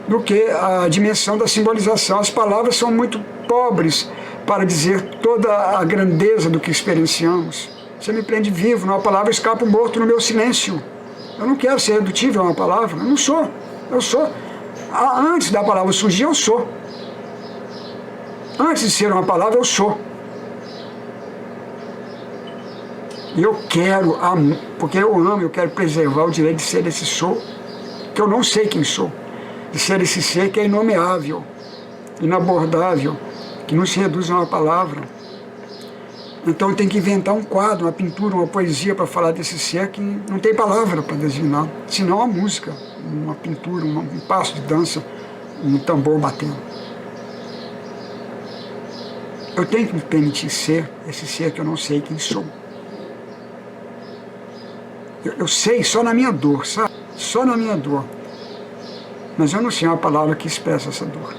do que a dimensão da simbolização. As palavras são muito pobres para dizer toda a grandeza do que experienciamos. Você me prende vivo, numa palavra escapa morto no meu silêncio. Eu não quero ser redutível a uma palavra, eu não sou, eu sou. Antes da palavra surgir, eu sou. Antes de ser uma palavra, eu sou. E eu quero, porque eu amo, eu quero preservar o direito de ser esse sou, que eu não sei quem sou. De ser esse ser que é inomeável, inabordável, que não se reduz a uma palavra. Então eu tenho que inventar um quadro, uma pintura, uma poesia para falar desse ser que não tem palavra para designar, senão a música, uma pintura, um passo de dança, um tambor batendo. Eu tenho que me permitir ser esse ser que eu não sei quem sou. Eu sei só na minha dor, sabe? Só na minha dor. Mas eu não sei uma palavra que expressa essa dor.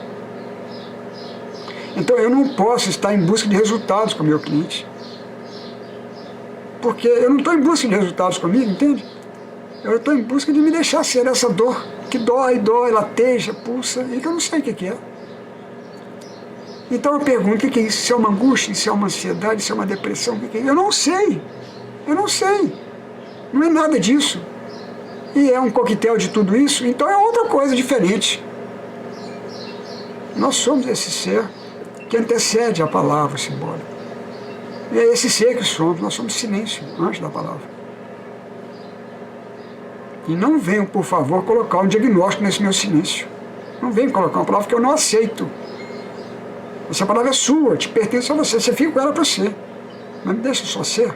Então eu não posso estar em busca de resultados com o meu cliente. Porque eu não estou em busca de resultados comigo, entende? Eu estou em busca de me deixar ser essa dor, que dói, lateja, pulsa, e que eu não sei o que é. Então eu pergunto, o que é isso? Se é uma angústia, se é uma ansiedade, se é uma depressão, o que é isso? Eu não sei. Não é nada disso. E é um coquetel de tudo isso, então é outra coisa diferente. Nós somos esse ser que antecede a palavra simbólica. E é esse ser que somos, nós somos silêncio antes da palavra. E não venham, por favor, colocar um diagnóstico nesse meu silêncio. Não venham colocar uma palavra que eu não aceito. Essa palavra é sua, te pertence a você, você fica com ela para você. Mas me deixa só ser.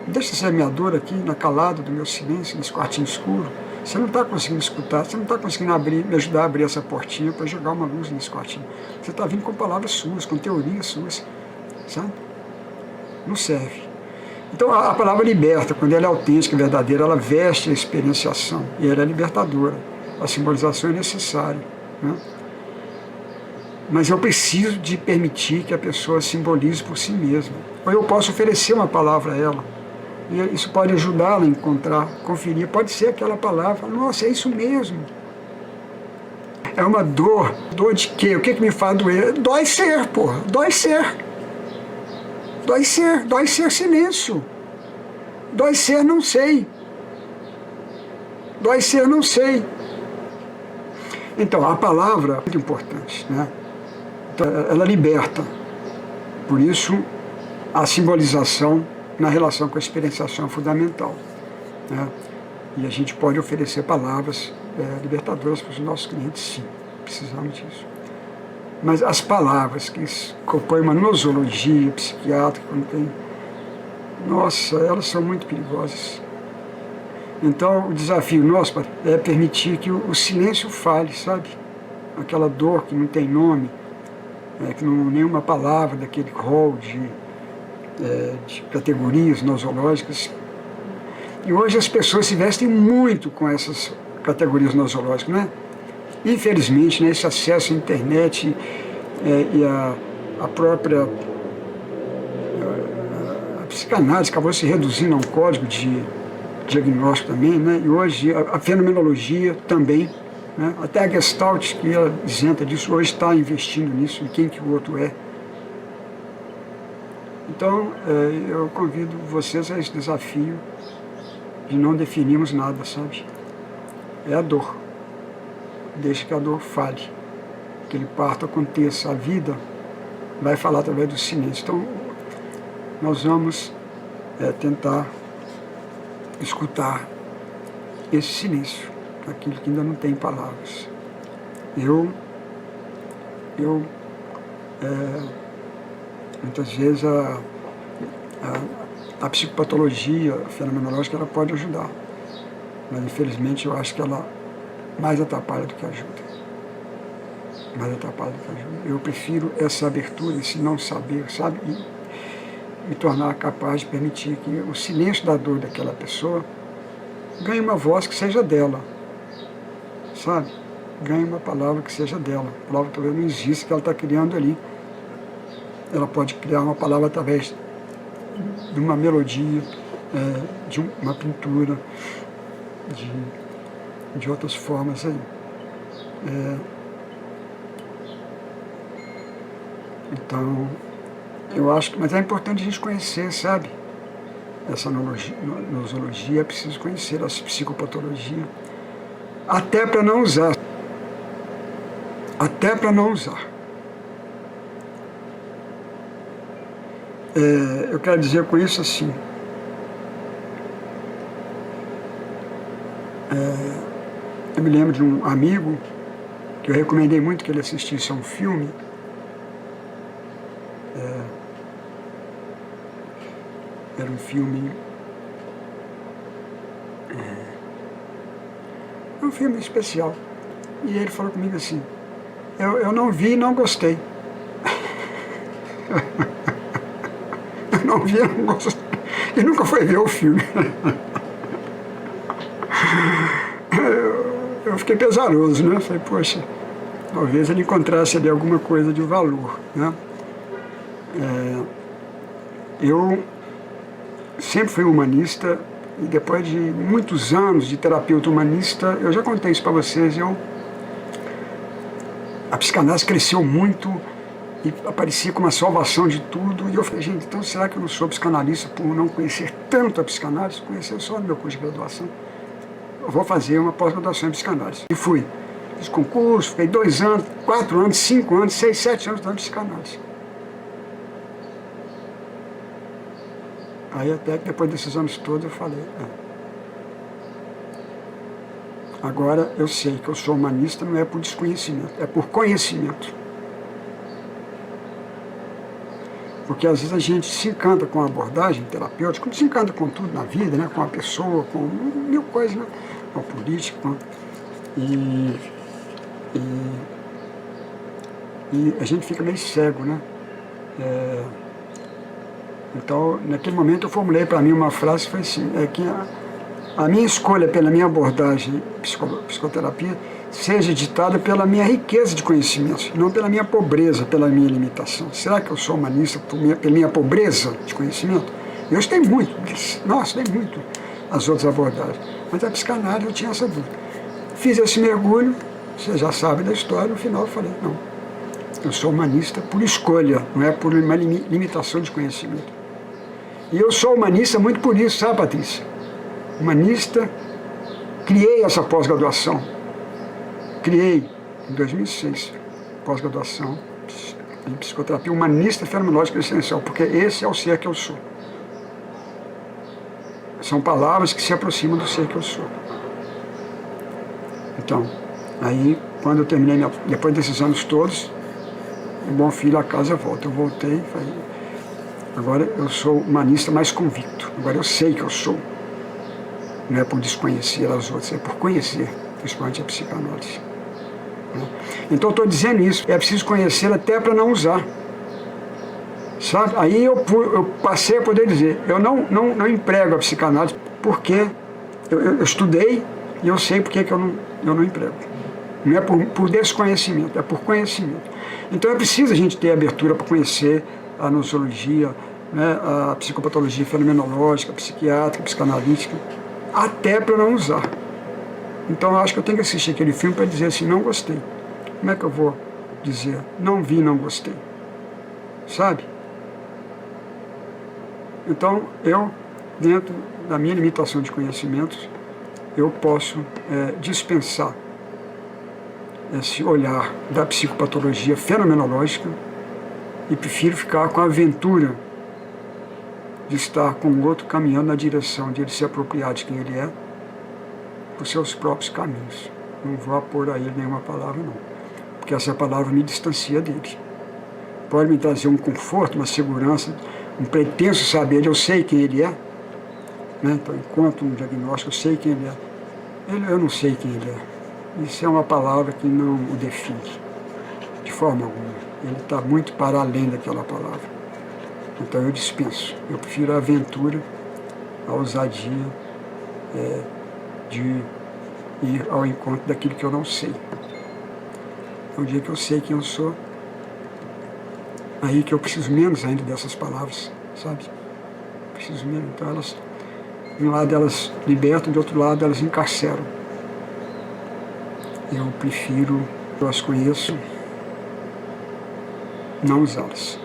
Deixa ser a minha dor aqui, na calada do meu silêncio, nesse quartinho escuro. Você não está conseguindo escutar, você não está conseguindo me ajudar a abrir essa portinha para jogar uma luz nesse quartinho. Você está vindo com palavras suas, com teorias suas, sabe? Não serve. Então a palavra liberta, quando ela é autêntica, verdadeira, ela veste a experienciação e ela é libertadora. A simbolização é necessária, né? Mas eu preciso de permitir que a pessoa simbolize por si mesma. Ou eu posso oferecer uma palavra a ela. E isso pode ajudá-la a encontrar, conferir. Pode ser aquela palavra, nossa, é isso mesmo. É uma dor. Dor de quê? O que me faz doer? Dói ser, porra. Dói ser. Dói ser silêncio. Dói ser não sei. Dói ser não sei. Então, a palavra é muito importante, né? Então, ela liberta. Por isso, a simbolização na relação com a experienciação é fundamental, né? E a gente pode oferecer palavras libertadoras para os nossos clientes, sim. Precisamos disso. Mas as palavras que compõem uma nosologia psiquiátrica, nossa, elas são muito perigosas. Então, o desafio nosso é permitir que o silêncio fale, sabe? Aquela dor que não tem nome, que não nenhuma palavra daquele rol de categorias nosológicas. E hoje as pessoas se vestem muito com essas categorias nosológicas, né? Infelizmente, né, esse acesso à internet e a própria a psicanálise acabou se reduzindo a um código de diagnóstico também, né? E hoje a fenomenologia também, né? Até a Gestalt, que ela isenta disso, hoje está investindo nisso, em quem que o outro é. Então, eu convido vocês a esse desafio de não definirmos nada, sabe? É a dor. Deixa que a dor fale, que aquele parto aconteça. A vida vai falar através do silêncio. Então, nós vamos tentar escutar esse silêncio, aquilo que ainda não tem palavras. Muitas vezes a psicopatologia fenomenológica ela pode ajudar, mas infelizmente eu acho que ela mais atrapalha do que ajuda. Mais atrapalha do que ajuda. Eu prefiro essa abertura, esse não saber, sabe? E me tornar capaz de permitir que o silêncio da dor daquela pessoa ganhe uma voz que seja dela, sabe? Ganhe uma palavra que seja dela. A palavra talvez não existe, que ela está criando ali. Ela pode criar uma palavra através de uma melodia, de uma pintura, de outras formas aí. Então, eu acho que, mas é importante a gente conhecer, sabe? Essa nosologia, é preciso conhecer essa psicopatologia, até para não usar. Até para não usar. Eu quero dizer com isso assim, eu me lembro de um amigo que eu recomendei muito que ele assistisse a um filme, era um filme, um filme especial, e ele falou comigo assim, eu não vi e não gostei. Eu não vi e não gostei. E nunca foi ver o filme. Eu fiquei pesaroso, né? Falei, poxa, talvez ele encontrasse ali alguma coisa de valor, né? Eu sempre fui humanista e depois de muitos anos de terapeuta humanista, eu já contei isso para vocês, a psicanálise cresceu muito e aparecia como a salvação de tudo, e eu falei, gente, então será que eu não sou psicanalista por não conhecer tanto a psicanálise? Conhecer só no meu curso de graduação. Eu vou fazer uma pós-graduação em psicanálise. E fui. Fiz concurso, fiquei 2 anos, 4 anos, 5 anos, 6, 7 anos estudando psicanálise. Aí até que depois desses anos todos eu falei, agora eu sei que eu sou humanista, não é por desconhecimento, é por conhecimento. Porque às vezes a gente se encanta com a abordagem terapêutica, como se encanta com tudo na vida, né? Com a pessoa, com mil coisas, né? Com a política, e a gente fica meio cego, né? Então, naquele momento eu formulei para mim uma frase que foi assim, que a minha escolha pela minha abordagem psicoterapia seja ditada pela minha riqueza de conhecimentos, não pela minha pobreza, pela minha limitação. Será que eu sou humanista pela minha pobreza de conhecimento? Eu estudei muito, estudei muito as outras abordagens, mas a psicanálise eu tinha essa dúvida. Fiz esse mergulho, você já sabe da história, no final eu falei, não, eu sou humanista por escolha, não é por uma limitação de conhecimento. E eu sou humanista muito por isso, sabe, Patrícia? Humanista, criei essa pós-graduação. Criei, em 2006, pós-graduação em psicoterapia humanista fenomenológica essencial, porque esse é o ser que eu sou. São palavras que se aproximam do ser que eu sou. Então, aí, quando eu terminei, depois desses anos todos, o bom filho a casa volta. Eu voltei e falei, agora eu sou humanista mais convicto, agora eu sei que eu sou. não é por desconhecer as outras, é por conhecer, principalmente a psicanálise. Então eu estou dizendo isso, é preciso conhecer até para não usar. Sabe? Aí eu passei a poder dizer, eu não emprego a psicanálise porque eu estudei e eu sei porque que eu não emprego. Não é por desconhecimento, é por conhecimento. Então é preciso a gente ter abertura para conhecer a nosologia, né, a psicopatologia fenomenológica, a psiquiátrica, a psicanalítica, até para não usar. Então eu acho que eu tenho que assistir aquele filme para dizer assim, não gostei. Como é que eu vou dizer, não vi, não gostei? Sabe? Então eu, dentro da minha limitação de conhecimentos, eu posso dispensar esse olhar da psicopatologia fenomenológica e prefiro ficar com a aventura de estar com o outro caminhando na direção de ele se apropriar de quem ele é por seus próprios caminhos. Não vou apor a ele nenhuma palavra, não, porque essa palavra me distancia dele. Pode me trazer um conforto, uma segurança, um pretenso saber, eu sei quem ele é, né? Então, enquanto um diagnóstico, eu sei quem ele é. Eu não sei quem ele é. Isso é uma palavra que não o define, de forma alguma. Ele está muito para além daquela palavra. Então eu dispenso. Eu prefiro a aventura, a ousadia de ir ao encontro daquilo que eu não sei. É o dia que eu sei quem eu sou, aí que eu preciso menos ainda dessas palavras, sabe? Preciso menos. Então elas, de um lado elas libertam, do outro lado elas encarceram. Eu prefiro, eu as conheço, não usá-las.